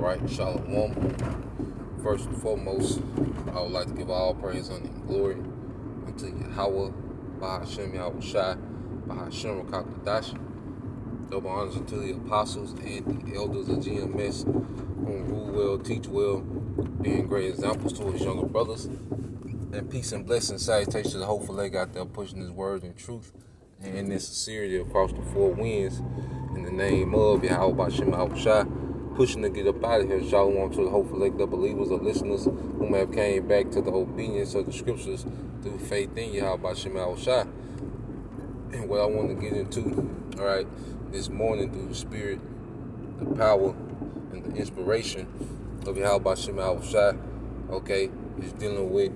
right, Shalom. First and foremost, I would like to give all praise and glory unto Yahweh, Bahashem Yahweh Shai, Bahashem Rakakadash. Double honors unto the apostles and the elders of GMS, who rule well, teach well, being great examples to his younger brothers. And peace and blessings, salutations to the hopeful leg out there pushing his word and truth and in this sincerity across the four winds. In the name of Yahweh Bahashem Yahweh Shai, pushing to get up out of here. Shalom to the hopeful leg, the believers or listeners who may have came back to the obedience of the scriptures through faith in Yahweh Bahashem Yahweh Shai. And what I want to get into, all right, this morning through the spirit, the power, and the inspiration of Yahweh Bahashem Yahweh Shai, okay, is dealing with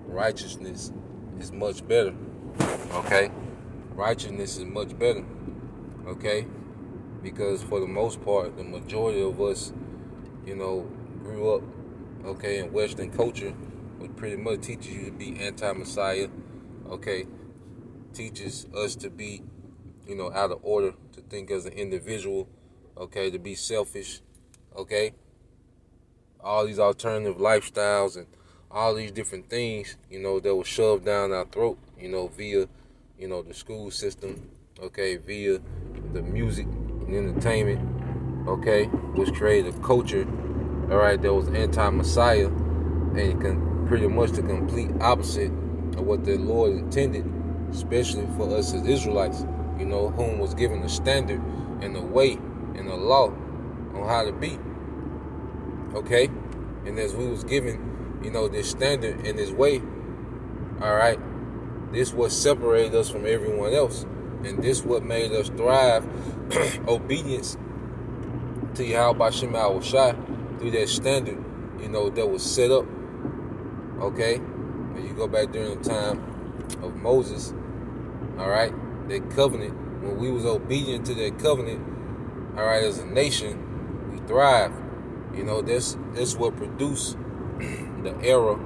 righteousness is much better, okay? Righteousness is much better, okay? Because for the most part, the majority of us, grew up, okay, in Western culture, which pretty much teaches you to be anti-Messiah, okay? Teaches us to be, out of order, to think as an individual, okay, to be selfish, okay? All these alternative lifestyles and all these different things, that were shoved down our throat, via, the school system, okay, via the music and entertainment, okay, which created a culture, all right, that was anti-Messiah and pretty much the complete opposite of what the Lord intended, especially for us as Israelites, whom was given the standard and the way and the law on how to be, okay, and as we was given, this standard and this way, all right, this what separated us from everyone else. And this what made us thrive, obedience to Yahweh Bahashem Yahweh Shai through that standard, that was set up, okay? When you go back during the time of Moses, all right, that covenant, when we was obedient to that covenant, all right, as a nation, we thrived. That's what produced the era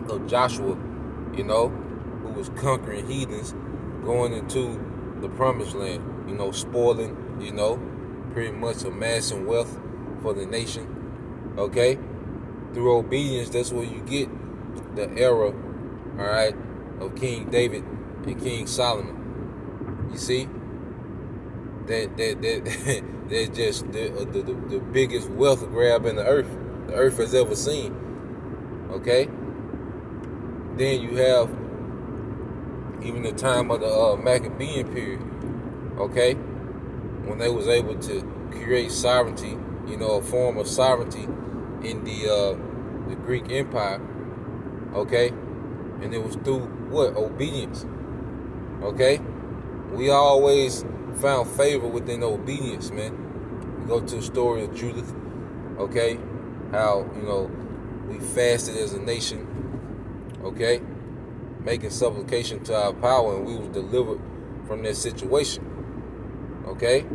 of Joshua, who was conquering heathens, going into the promised land, spoiling, pretty much amassing wealth for the nation, okay? Through obedience, that's where you get the era, all right, of King David and King Solomon. You see? They're just the biggest wealth grab the earth has ever seen, okay? Then you have even the time of the Maccabean period, okay, when they was able to create sovereignty, a form of sovereignty in the Greek Empire, okay, and it was through what? Obedience, okay? We always found favor within obedience, man. We go to the story of Judith, okay, how, we fasted as a nation, okay, making supplication to our power, and we was delivered from that situation, okay?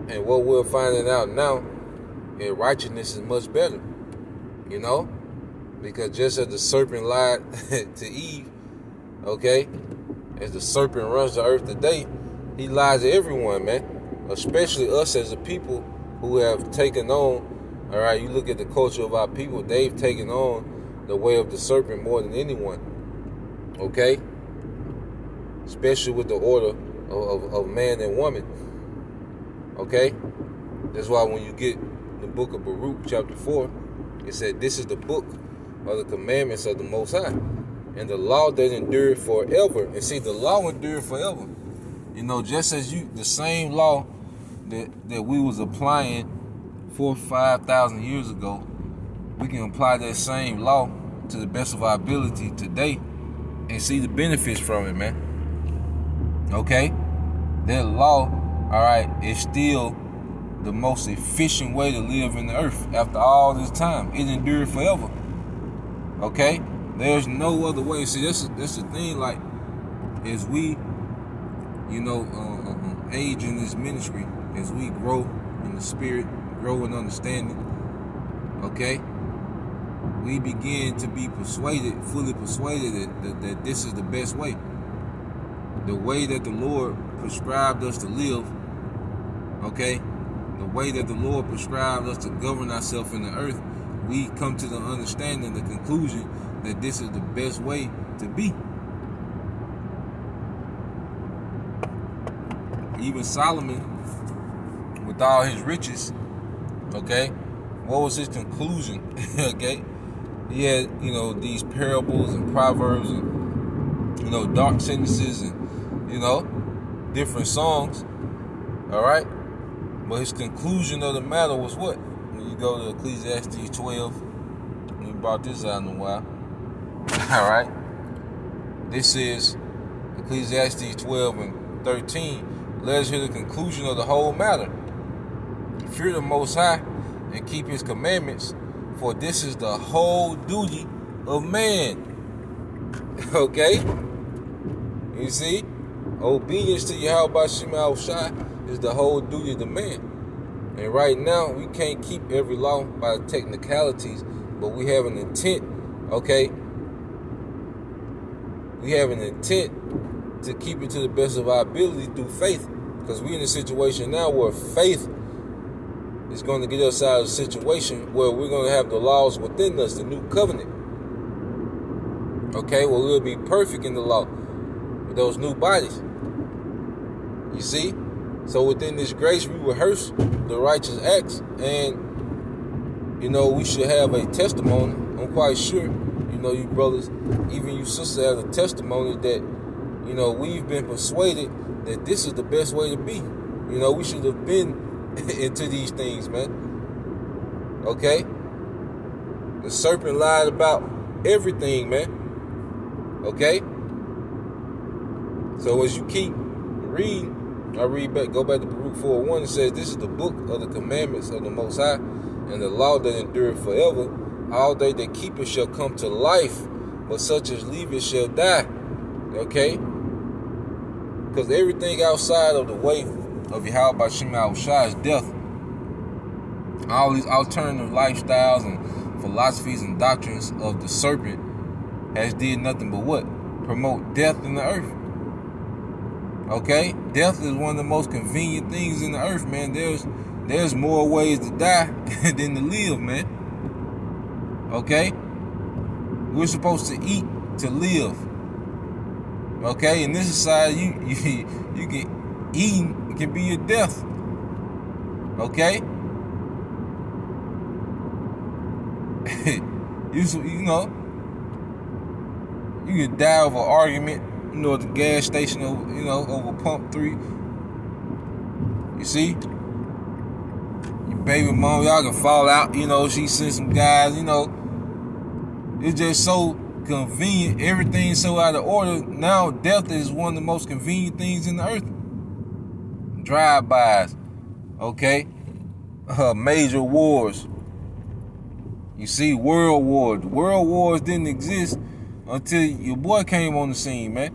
And what we're finding out now is righteousness is much better, because just as the serpent lied to Eve, okay, as the serpent runs the earth today, he lies to everyone, man, especially us as a people who have taken on, all right, you look at the culture of our people, they've taken on the way of the serpent more than anyone. Okay? Especially with the order of man and woman. Okay? That's why when you get the book of Baruch, chapter 4, it said, this is the book of the commandments of the Most High. And the law that endured forever. And see, the law endured forever. Just as the same law that we was applying 4,000 or 5,000 years ago, we can apply that same law to the best of our ability today and see the benefits from it, man. Okay? That law, all right, is still the most efficient way to live in the earth after all this time. It endured forever. Okay? There's no other way. See, that's the thing, like, as we, age in this ministry, as we grow in the spirit, grow in understanding, okay? We begin to be fully persuaded that this is the best way. The way that the Lord prescribed us to live, okay, the way that the Lord prescribed us to govern ourselves in the earth, we come to the understanding, the conclusion that this is the best way to be. Even Solomon, with all his riches, okay, what was his conclusion? Okay, he had, these parables and proverbs and, dark sentences and, different songs, all right? But his conclusion of the matter was what? When you go to Ecclesiastes 12, we brought this out in a while, all right? This is Ecclesiastes 12 and 13. Let us hear the conclusion of the whole matter. Fear the Most High and keep His commandments, for this is the whole duty of man. Okay? You see? Obedience to Yahweh Shem Shai is the whole duty of the man. And right now, we can't keep every law by the technicalities, but we have an intent, okay? We have an intent to keep it to the best of our ability through faith. Because we're in a situation now where faith is going to get us out of a situation where we're going to have the laws within us, the new covenant. Okay, well, we'll be perfect in the law with those new bodies. You see? So within this grace, we rehearse the righteous acts, and, we should have a testimony. I'm quite sure, you brothers, even you sisters have a testimony that, we've been persuaded that this is the best way to be. We should have been into these things, man. Okay? The serpent lied about everything, man. Okay? So as you keep reading, go back to Baruch 4:1, it says, this is the book of the commandments of the Most High, and the law that endureth forever. All they that keep it shall come to life, but such as leave it shall die. Okay? Because everything outside of the way of Yahweh Shem Shai is death. All these alternative lifestyles and philosophies and doctrines of the serpent has did nothing but what? Promote death in the earth. Okay? Death is one of the most convenient things in the earth, man. There's more ways to die than to live, man. Okay? We're supposed to eat to live. Okay, in this society, you can eating can be your death. Okay, you can die over an argument, at the gas station, over pump 3. You see, your baby mom, y'all can fall out. She sent some guys. It's just so convenient, everything's so out of order. Now death is one of the most convenient things in the earth. Drive-bys, okay? Major wars. You see, world wars didn't exist until your boy came on the scene, man.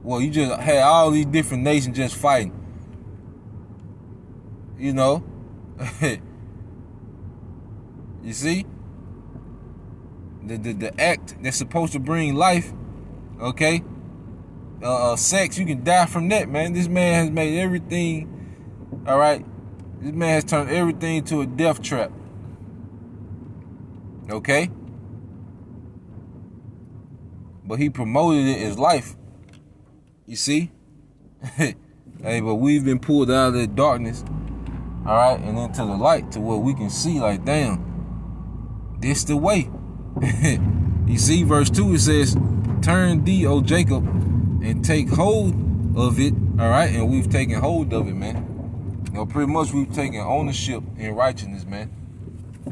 Well, you just had all these different nations just fighting. You see? The act that's supposed to bring life, okay? Sex, you can die from that, man. This man has made everything, all right? This man has turned everything to a death trap, okay? But he promoted it as life, you see? Hey, but we've been pulled out of the darkness, all right, and into the light to where we can see, like, damn, this the way. You see, verse 2, it says, turn thee, O Jacob, and take hold of it, all right? And we've taken hold of it, man. Pretty much we've taken ownership in righteousness, man.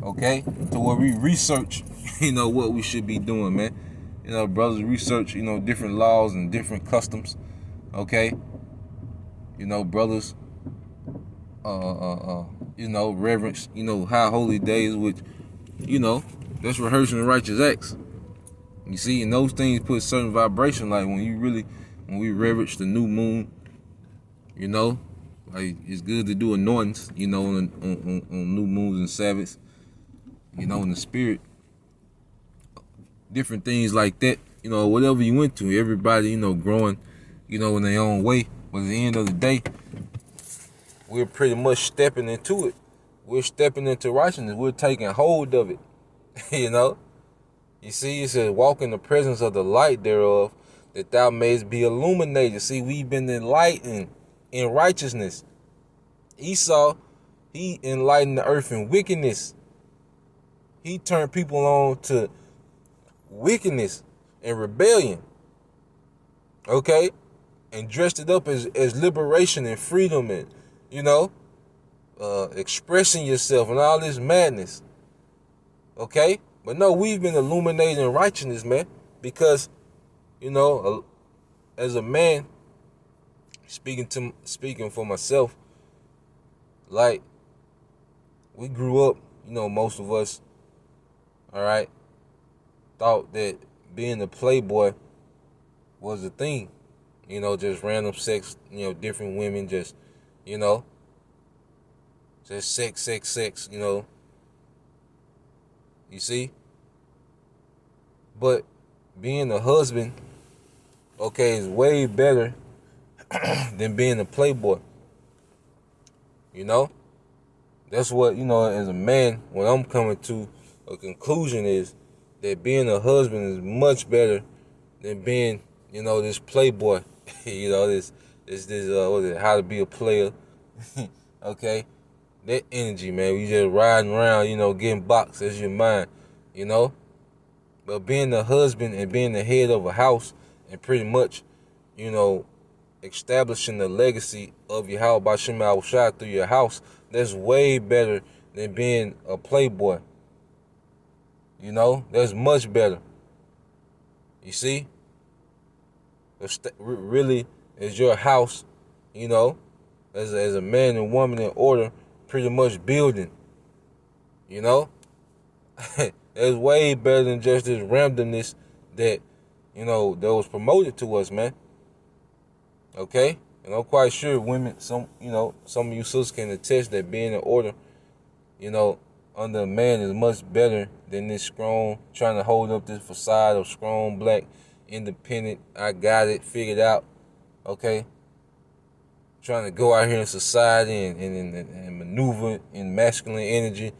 Okay? To where we research, what we should be doing, man. Brothers research, different laws and different customs, okay? Brothers, reverence, high holy days, which, that's rehearsing the righteous acts. You see, and those things put certain vibration, like when we reverence the new moon, like it's good to do anointings, on new moons and Sabbaths, in the spirit. Different things like that, whatever you went to, everybody, growing, in their own way. But at the end of the day, we're pretty much stepping into it. We're stepping into righteousness. We're taking hold of it. You know? You see, it says, walk in the presence of the light thereof, that thou mayest be illuminated. See, we've been enlightened in righteousness. Esau, he enlightened the earth in wickedness. He turned people on to wickedness and rebellion. Okay? And dressed it up as liberation and freedom and, expressing yourself and all this madness. Okay? But no, we've been illuminated in righteousness, man. Because, as a man, speaking for myself, like, we grew up, most of us, all right, thought that being a playboy was a thing. Just random sex, different women, just sex, you see? But being a husband, okay, is way better than being a playboy. That's what, as a man, what I'm coming to a conclusion is that being a husband is much better than being, this playboy. This what is it, how to be a player. Okay? That energy, man. We just riding around, getting boxed as your mind, But being a husband and being the head of a house and pretty much, establishing the legacy of Yahweh B'Shem Yahushua through your house, that's way better than being a playboy. That's much better. You see? Really, is your house, as a man and woman in order, pretty much building. It's way better than just this randomness that, that was promoted to us, man. Okay? And I'm quite sure women, some of you sisters can attest that being in order, under a man is much better than this strong, trying to hold up this facade of strong, black, independent, I got it, figured out, okay? Trying to go out here in society and maneuver in masculine energy,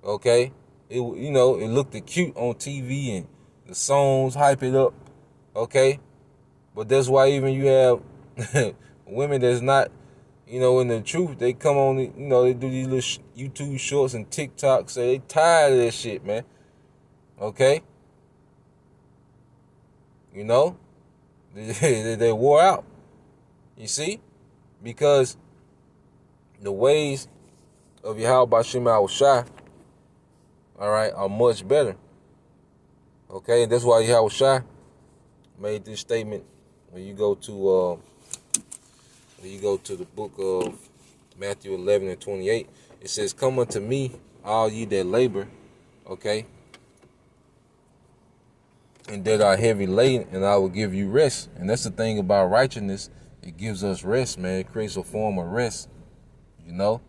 okay? It looked cute on TV and the songs hype it up, okay? But that's why even you have women that's not, in the truth, they come on, they do these little YouTube shorts and TikTok, say they tired of that shit, man, okay? They wore out, you see? Because the ways of Yahweh B'Shem Yahushua, all right, are much better. Okay, and that's why Yahushua made this statement when you go to the book of Matthew 11 and 28. It says, "Come unto me, all ye that labor, okay, and that are heavy laden, and I will give you rest." And that's the thing about righteousness. It gives us rest, man. It creates a form of rest, Well,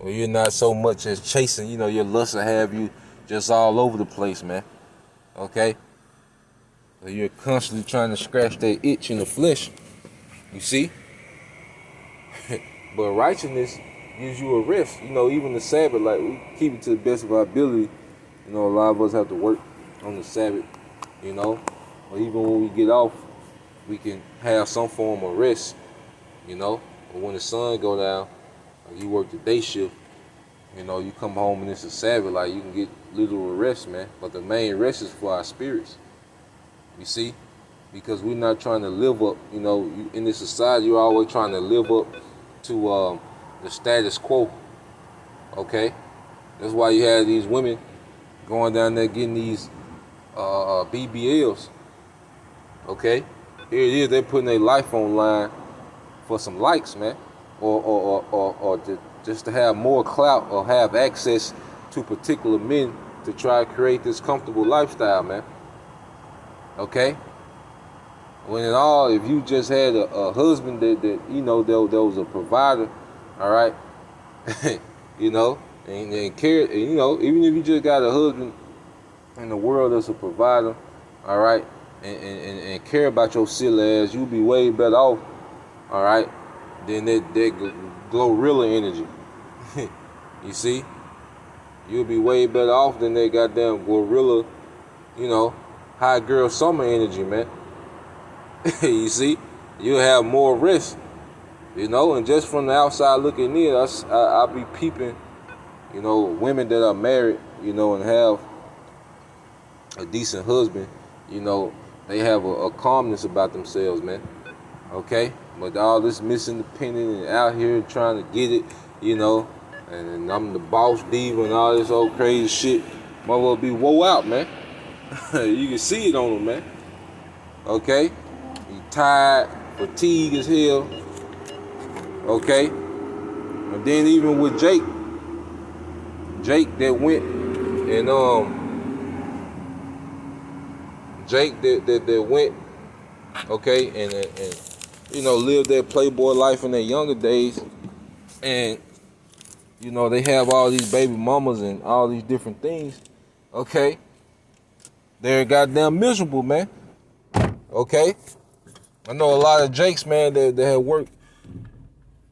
you're not so much as chasing, your lust will have you just all over the place, man. Okay? So you're constantly trying to scratch that itch in the flesh. You see? But righteousness gives you a rest. Even the Sabbath, like, we keep it to the best of our ability. A lot of us have to work on the Sabbath, Or even when we get off, we can have some form of rest, But when the sun go down, you work the day shift, you come home and it's a Sabbath, like, you can get literal rest, man. But the main rest is for our spirits. You see? Because we're not trying to live up, in this society, you're always trying to live up to the status quo. Okay? That's why you have these women going down there getting these BBLs. Okay? Here it is, they're putting their life online for some likes, man. Or just to have more clout or have access to particular men to try to create this comfortable lifestyle, man. Okay? When in all, if you just had a husband that there was a provider, all right, and care, and, even if you just got a husband in the world that's a provider, all right, and care about your silly ass, you'll be way better off, all right, than that Glorilla energy. You see? You'll be way better off than that goddamn Glorilla, hot girl summer energy, man. You see? You'll have more risk, and just from the outside looking in, I be peeping, women that are married, and have a decent husband, they have a calmness about themselves, man. Okay? But all this misindependent and out here trying to get it, and I'm the boss diva and all this old crazy shit, mother be woe out, man. You can see it on them, man. Okay? He tired, fatigued as hell. Okay? And then even with Jake that went and Jake that went, okay, and lived that playboy life in their younger days, and they have all these baby mamas and all these different things, okay? They're goddamn miserable, man. Okay? I know a lot of Jakes, man, that have worked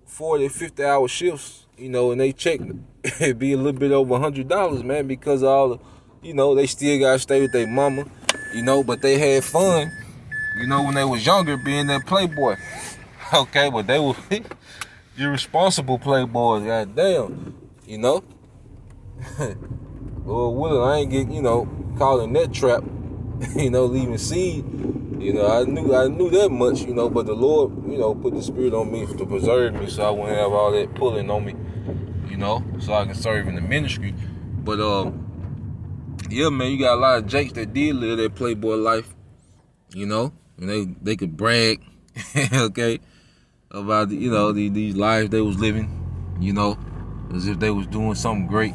40, 50-hour shifts, and they check it be a little bit over $100, man, because of all the, they still got to stay with their mama, but they had fun, when they was younger being that playboy. Okay, but they were irresponsible playboys, goddamn, Lord willing, I ain't get, caught in that trap, leaving seed. I knew that much, but the Lord, put the spirit on me to preserve me so I wouldn't have all that pulling on me, so I can serve in the ministry. But, yeah, man, you got a lot of Jakes that did live that playboy life, and they could brag, okay, about, these lives they was living, as if they was doing something great,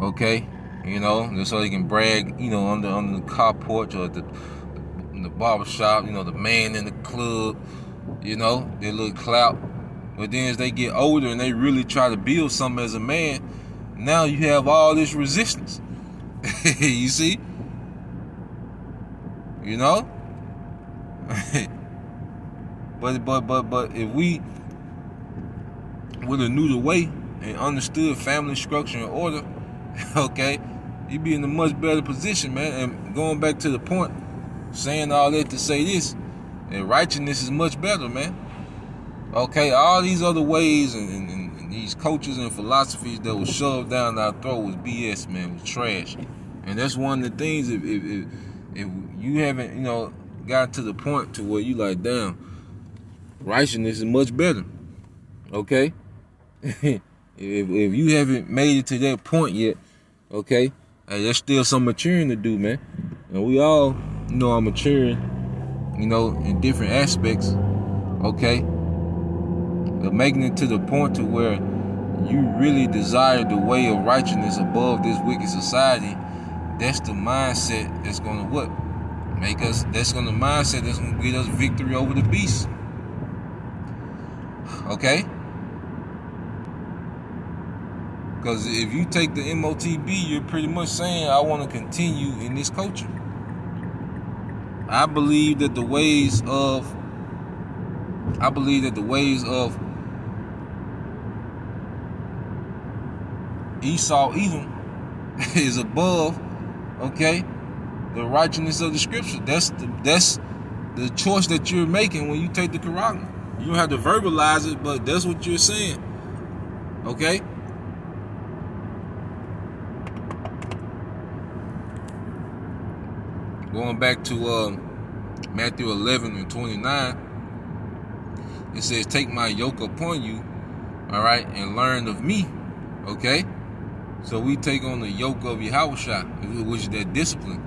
okay, just so they can brag, under the car porch or in the barbershop, the man in the club, their little clout. But then as they get older and they really try to build something as a man, now you have all this resistance. You see? But if we would have knew the way and understood family structure and order, okay, you'd be in a much better position, man. And going back to the point, saying all that to say this, and righteousness is much better, man. Okay, all these other ways and these coaches and philosophies that was shoved down our throat was BS, man, was trash. And that's one of the things, if you haven't, gotten to the point to where you like, damn, righteousness is much better. Okay? if you haven't made it to that point yet, okay, hey, there's still some maturing to do, man. And we all, are maturing, in different aspects, okay? But making it to the point to where you really desire the way of righteousness above this wicked society, that's the mindset that's gonna what? That's gonna mindset that's gonna get us victory over the beast. Okay? Because if you take the MOTB, you're pretty much saying, I want to continue in this culture. I believe that the ways of Esau, Edom, is above, okay, the righteousness of the scripture. That's the choice that you're making when you take the Quran. You don't have to verbalize it, but that's what you're saying. Okay? Going back to Matthew 11 and 29, it says, take my yoke upon you, all right, and learn of me, okay? So we take on the yoke of Yahushua, which is that discipline,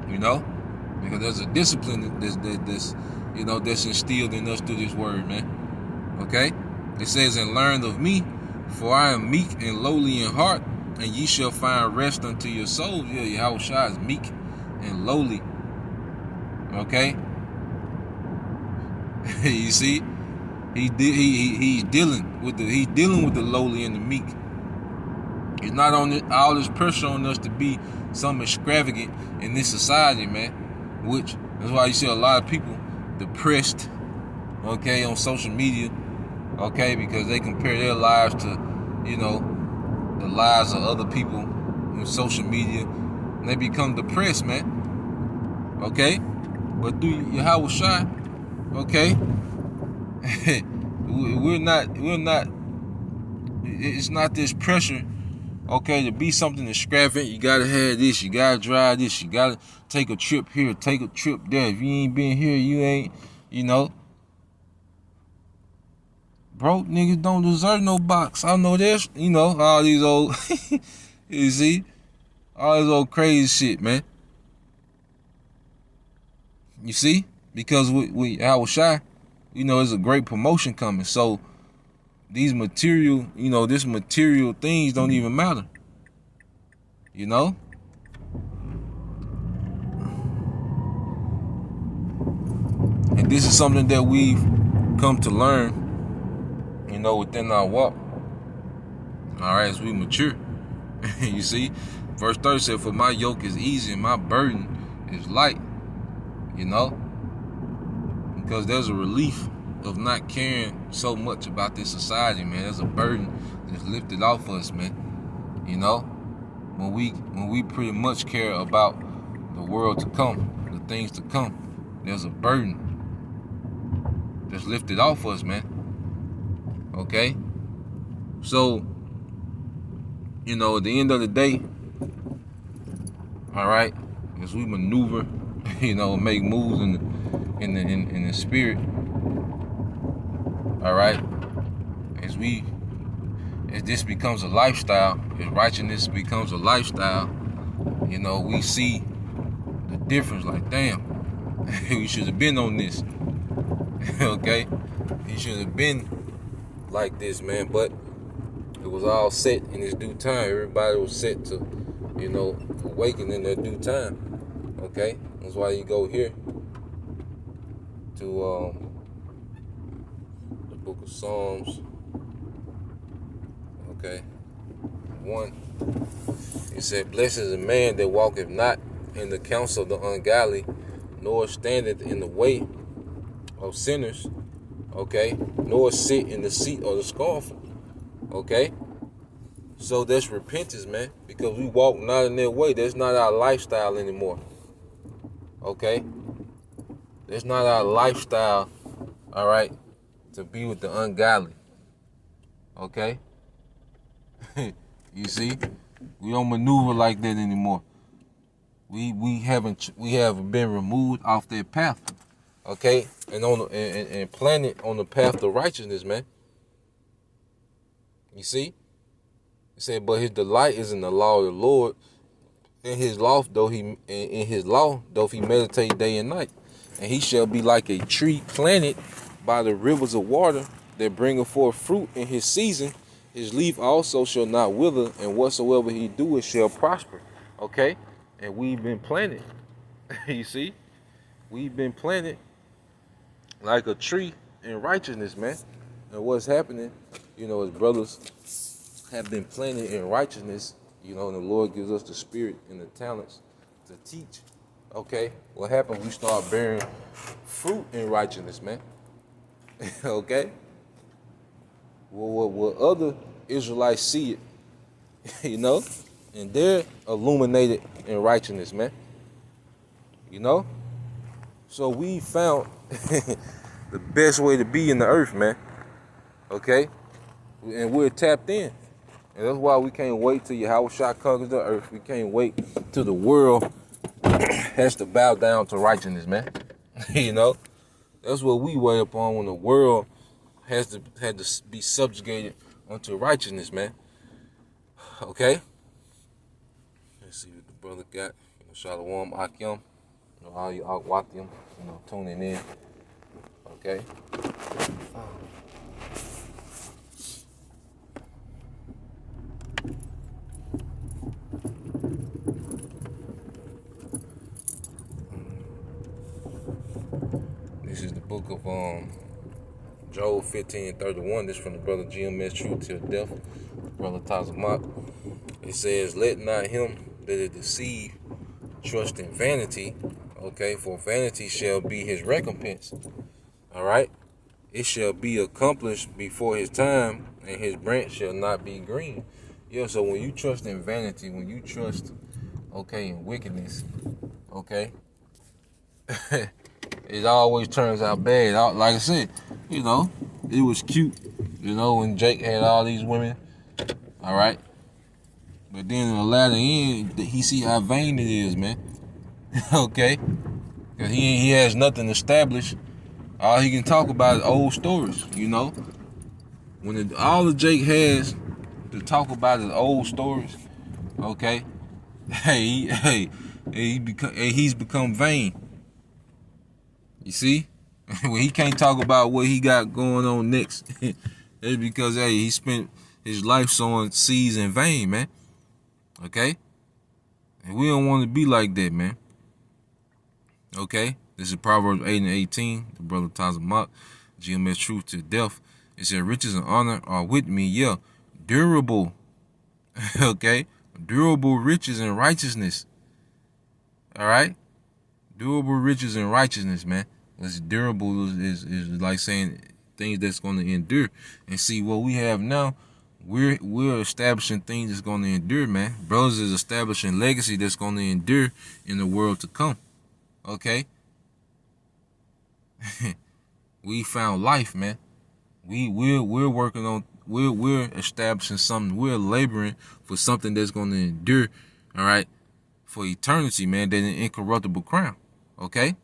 because there's a discipline that's instilled in us through this word, man, okay? It says, and learn of me, for I am meek and lowly in heart, and ye shall find rest unto your souls. Yeah, Yahushua is meek and lowly, okay? You see, he's dealing with the lowly and the meek. It's not on all this pressure on us to be something extravagant in this society, man. Which that's why you see a lot of people depressed, okay, on social media, okay, because they compare their lives to, you know, the lives of other people on social media, and they become depressed, man. Okay, but through Yahweh Shai, okay, we're not. It's not this pressure, okay, to be something extravagant. You gotta have this, you gotta drive this, you gotta take a trip here, take a trip there. If you ain't been here, you ain't, you know. Broke niggas don't deserve no box. I know this, you know, all these old, you see, all this old crazy shit, man. You see, because we I was shy, you know, there's a great promotion coming. So these material, you know, this material things don't even matter, you know. And this is something that we've come to learn, you know, within our walk. All right, as we mature. You see, verse 30 said, "For my yoke is easy and my burden is light." You know, because there's a relief of not caring so much about this society, man. There's a burden that's lifted off us, man. You know, when we pretty much care about the world to come, the things to come, there's a burden that's lifted off us, man. Okay, so, you know, at the end of the day, all right, as we maneuver, you know, make moves in the spirit, all right, as this becomes a lifestyle, as righteousness becomes a lifestyle, you know, we see the difference. Like, damn, we should have been on this. Okay, he should have been like this, man. But it was all set in its due time. Everybody was set to, you know, awaken in their due time. Okay, that's why you go here to the book of Psalms. Okay, 1. It said, "Blessed is the man that walketh not in the counsel of the ungodly, nor standeth in the way of sinners." Okay, nor sit in the seat of the scornful. Okay, so that's repentance, man, because we walk not in their way. That's not our lifestyle anymore. Okay, that's not our lifestyle. All right, to be with the ungodly. Okay, you see, we don't maneuver like that anymore. We have been removed off their path. Okay, and planted on the path of righteousness, man. You see, it said, "But his delight is in the law of the Lord. In his law, doth he meditate day and night. And he shall be like a tree planted by the rivers of water, that bringeth forth fruit in his season. His leaf also shall not wither, and whatsoever he doeth shall prosper." Okay, and we've been planted. You see, we've been planted like a tree in righteousness, man. And what's happening, you know, as brothers have been planted in righteousness, you know, and the Lord gives us the spirit and the talents to teach. Okay, what happens? We start bearing fruit in righteousness, man. Okay, well, what other Israelites see it, you know, and they're illuminated in righteousness, man. You know, so we found the best way to be in the earth, man. Okay, and we're tapped in. And that's why we can't wait till Yahweh Shah conquers the earth. We can't wait till the world has to bow down to righteousness, man. You know, that's what we wait upon, when the world had to be subjugated unto righteousness, man. Okay. Let's see what the brother got. You know, Shalom Akim. You know, all you Akwatim, you know, tuning in. Okay. This is the book of Job 15:31. This is from the brother GMS Truth Till Death, brother Tazamak. It says, "Let not him that is deceived trust in vanity, okay, for vanity shall be his recompense." All right, it shall be accomplished before his time, and his branch shall not be green. Yeah, so when you trust in vanity, when you trust, okay, in wickedness, okay, it always turns out bad. Like I said, it was cute, when Jake had all these women, all right? But then in the latter end, he see how vain it is, man. Okay? Because he has nothing established. All he can talk about is old stories, When all the Jake has to talk about is old stories, okay? He's become vain. You see? When he can't talk about what he got going on next, it's because, he spent his life sowing seeds in vain, man. Okay? And we don't want to be like that, man. Okay? This is Proverbs 8 and 18. The brother Tazamak, GMS Truth to Death. It said, riches and honor are with me. Yeah. Durable. Okay? Durable riches and righteousness. All right? Durable riches and righteousness, man. It's durable is like saying things that's going to endure. And see, what we have now, we're establishing things that's going to endure, man. Brothers is establishing legacy that's going to endure in the world to come. Okay? We found life, man. We're working on we're establishing something. We're laboring for something that's going to endure, all right, for eternity, man. That an incorruptible crown. Okay?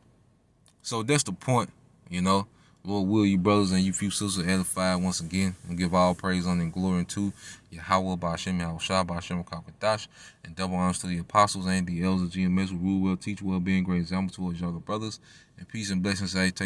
So that's the point, Lord will you brothers and you few sisters edify once again and give all praise, honor, and glory to Yahweh, Ba'ashem, Yahushua, Ba'ashem, Kakadash, and double honors to the apostles and the elders of GMS who rule well, teach well, being great example to us younger brothers, and peace and blessings, salutation